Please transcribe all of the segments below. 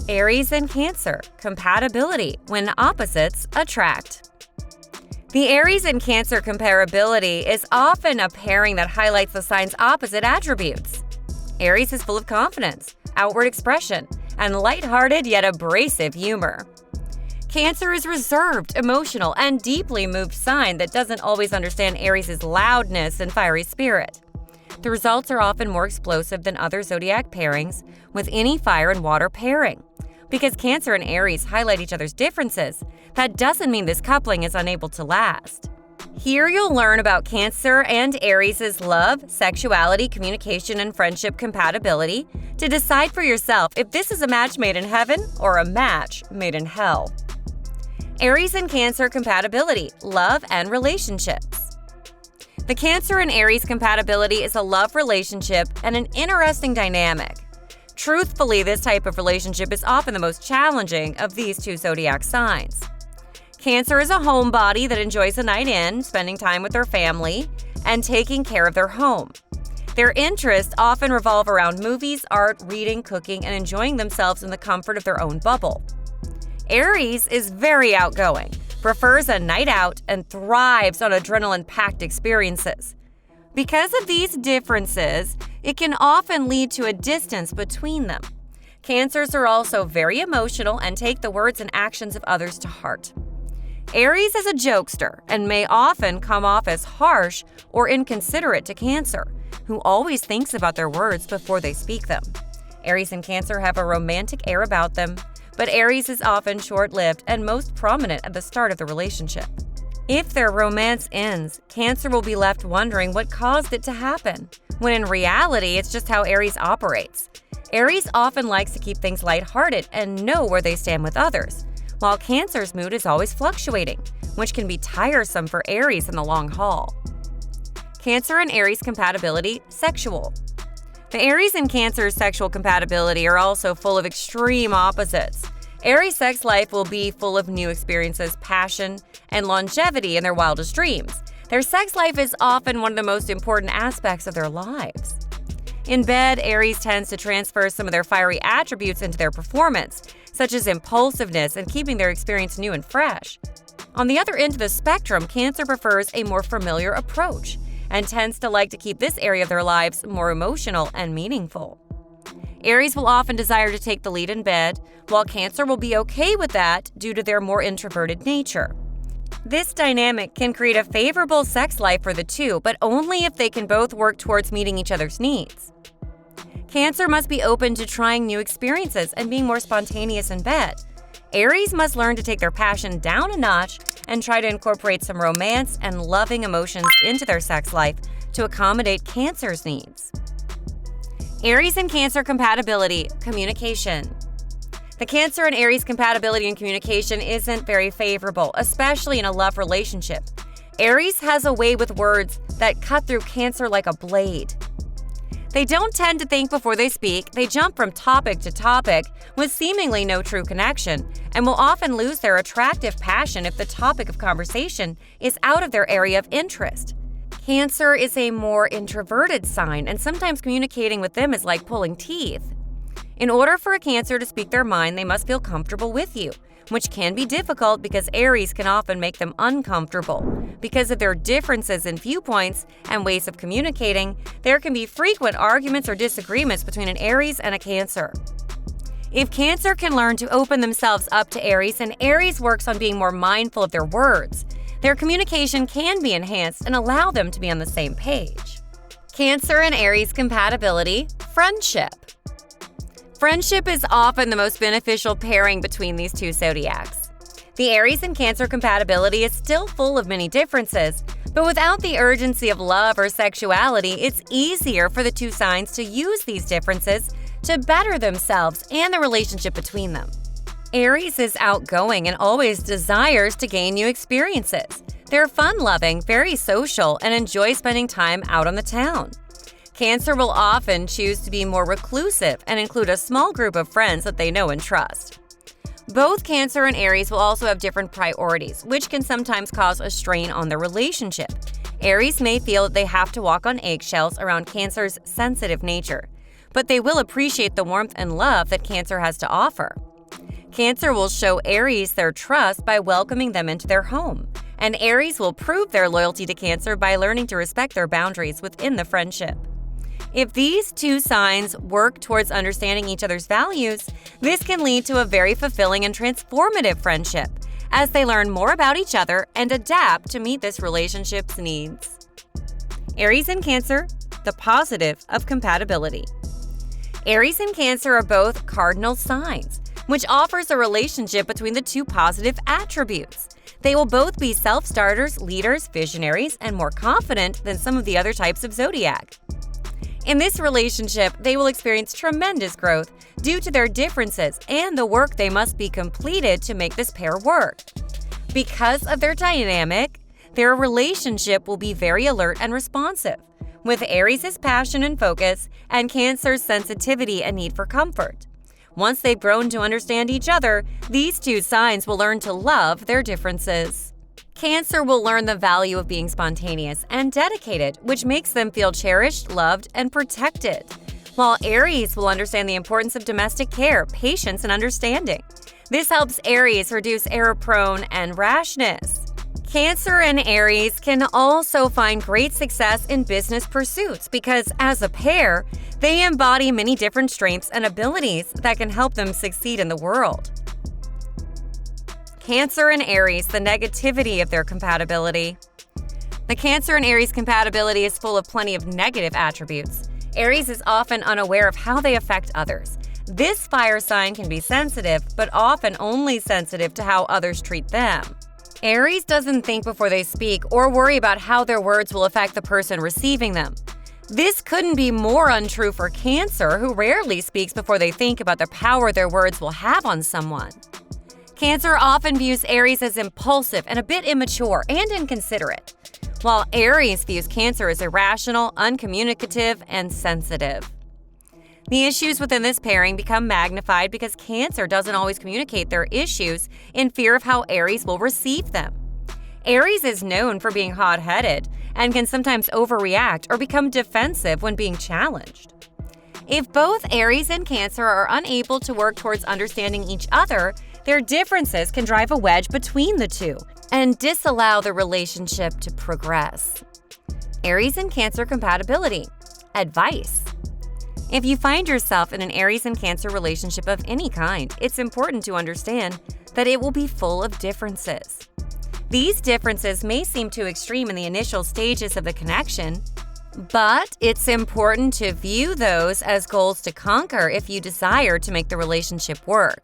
Aries and Cancer, compatibility when opposites attract. The Aries and Cancer comparability is often a pairing that highlights the sign's opposite attributes. Aries is full of confidence, outward expression, and lighthearted yet abrasive humor. Cancer is reserved, emotional, and deeply moved sign that doesn't always understand Aries' loudness and fiery spirit. The results are often more explosive than other zodiac pairings with any fire and water pairing. Because Cancer and Aries highlight each other's differences, that doesn't mean this coupling is unable to last. Here you'll learn about Cancer and Aries' love, sexuality, communication, and friendship compatibility to decide for yourself if this is a match made in heaven or a match made in hell. Aries and Cancer compatibility, love and relationships. The Cancer and Aries compatibility is a love relationship and an interesting dynamic. Truthfully, this type of relationship is often the most challenging of these two zodiac signs. Cancer is a homebody that enjoys a night in, spending time with their family, and taking care of their home. Their interests often revolve around movies, art, reading, cooking, and enjoying themselves in the comfort of their own bubble. Aries is very outgoing, prefers a night out, and thrives on adrenaline-packed experiences. Because of these differences, it can often lead to a distance between them. Cancers are also very emotional and take the words and actions of others to heart. Aries is a jokester and may often come off as harsh or inconsiderate to Cancer, who always thinks about their words before they speak them. Aries and Cancer have a romantic air about them, but Aries is often short-lived and most prominent at the start of the relationship. If their romance ends, Cancer will be left wondering what caused it to happen, when in reality, it's just how Aries operates. Aries often likes to keep things lighthearted and know where they stand with others, while Cancer's mood is always fluctuating, which can be tiresome for Aries in the long haul. Cancer and Aries compatibility, sexual. The Aries and Cancer's sexual compatibility are also full of extreme opposites. Aries' sex life will be full of new experiences, passion, and longevity in their wildest dreams. Their sex life is often one of the most important aspects of their lives. In bed, Aries tends to transfer some of their fiery attributes into their performance, such as impulsiveness and keeping their experience new and fresh. On the other end of the spectrum, Cancer prefers a more familiar approach and tends to like to keep this area of their lives more emotional and meaningful. Aries will often desire to take the lead in bed, while Cancer will be okay with that due to their more introverted nature. This dynamic can create a favorable sex life for the two, but only if they can both work towards meeting each other's needs. Cancer must be open to trying new experiences and being more spontaneous in bed. Aries must learn to take their passion down a notch and try to incorporate some romance and loving emotions into their sex life to accommodate Cancer's needs. Aries and Cancer compatibility, communication. The Cancer and Aries compatibility in communication isn't very favorable, especially in a love relationship. Aries has a way with words that cut through Cancer like a blade. They don't tend to think before they speak, they jump from topic to topic with seemingly no true connection, and will often lose their attractive passion if the topic of conversation is out of their area of interest. Cancer is a more introverted sign, and sometimes communicating with them is like pulling teeth. In order for a Cancer to speak their mind, they must feel comfortable with you, which can be difficult because Aries can often make them uncomfortable. Because of their differences in viewpoints and ways of communicating, there can be frequent arguments or disagreements between an Aries and a Cancer. If Cancer can learn to open themselves up to Aries and Aries works on being more mindful of their words, their communication can be enhanced and allow them to be on the same page. Cancer and Aries compatibility, friendship. Friendship is often the most beneficial pairing between these two zodiacs. The Aries and Cancer compatibility is still full of many differences, but without the urgency of love or sexuality, it's easier for the two signs to use these differences to better themselves and the relationship between them. Aries is outgoing and always desires to gain new experiences. They're fun-loving, very social, and enjoy spending time out on the town. Cancer will often choose to be more reclusive and include a small group of friends that they know and trust. Both Cancer and Aries will also have different priorities, which can sometimes cause a strain on their relationship. Aries may feel that they have to walk on eggshells around Cancer's sensitive nature, but they will appreciate the warmth and love that Cancer has to offer. Cancer will show Aries their trust by welcoming them into their home, and Aries will prove their loyalty to Cancer by learning to respect their boundaries within the friendship. If these two signs work towards understanding each other's values, this can lead to a very fulfilling and transformative friendship, as they learn more about each other and adapt to meet this relationship's needs. Aries and Cancer, the positive of compatibility. Aries and Cancer are both cardinal signs, which offers a relationship between the two positive attributes. They will both be self-starters, leaders, visionaries, and more confident than some of the other types of zodiac. In this relationship, they will experience tremendous growth due to their differences and the work they must be completed to make this pair work. Because of their dynamic, their relationship will be very alert and responsive, with Aries' passion and focus and Cancer's sensitivity and need for comfort. Once they've grown to understand each other, these two signs will learn to love their differences. Cancer will learn the value of being spontaneous and dedicated, which makes them feel cherished, loved, and protected, while Aries will understand the importance of domestic care, patience, and understanding. This helps Aries reduce error-prone and rashness. Cancer and Aries can also find great success in business pursuits because, as a pair, they embody many different strengths and abilities that can help them succeed in the world. Cancer and Aries, the negativity of their compatibility. The Cancer and Aries compatibility is full of plenty of negative attributes. Aries is often unaware of how they affect others. This fire sign can be sensitive, but often only sensitive to how others treat them. Aries doesn't think before they speak or worry about how their words will affect the person receiving them. This couldn't be more untrue for Cancer, who rarely speaks before they think about the power their words will have on someone. Cancer often views Aries as impulsive and a bit immature and inconsiderate, while Aries views Cancer as irrational, uncommunicative, and sensitive. The issues within this pairing become magnified because Cancer doesn't always communicate their issues in fear of how Aries will receive them. Aries is known for being hot-headed and can sometimes overreact or become defensive when being challenged. If both Aries and Cancer are unable to work towards understanding each other, their differences can drive a wedge between the two and disallow the relationship to progress. Aries and Cancer compatibility. Advice. If you find yourself in an Aries and Cancer relationship of any kind, it's important to understand that it will be full of differences. These differences may seem too extreme in the initial stages of the connection, but it's important to view those as goals to conquer if you desire to make the relationship work.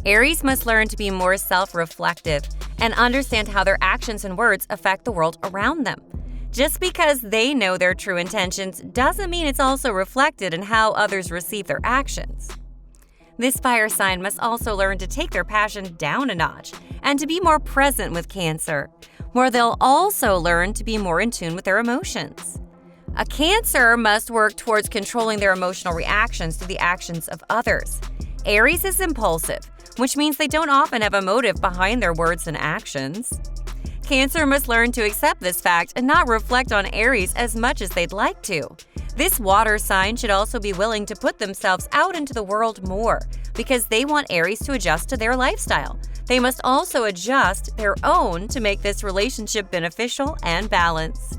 Aries must learn to be more self-reflective and understand how their actions and words affect the world around them. Just because they know their true intentions doesn't mean it's also reflected in how others receive their actions. This fire sign must also learn to take their passion down a notch and to be more present with Cancer, where they'll also learn to be more in tune with their emotions. A Cancer must work towards controlling their emotional reactions to the actions of others. Aries is impulsive, which means they don't often have a motive behind their words and actions. Cancer must learn to accept this fact and not reflect on Aries as much as they'd like to. This water sign should also be willing to put themselves out into the world more because they want Aries to adjust to their lifestyle. They must also adjust their own to make this relationship beneficial and balanced.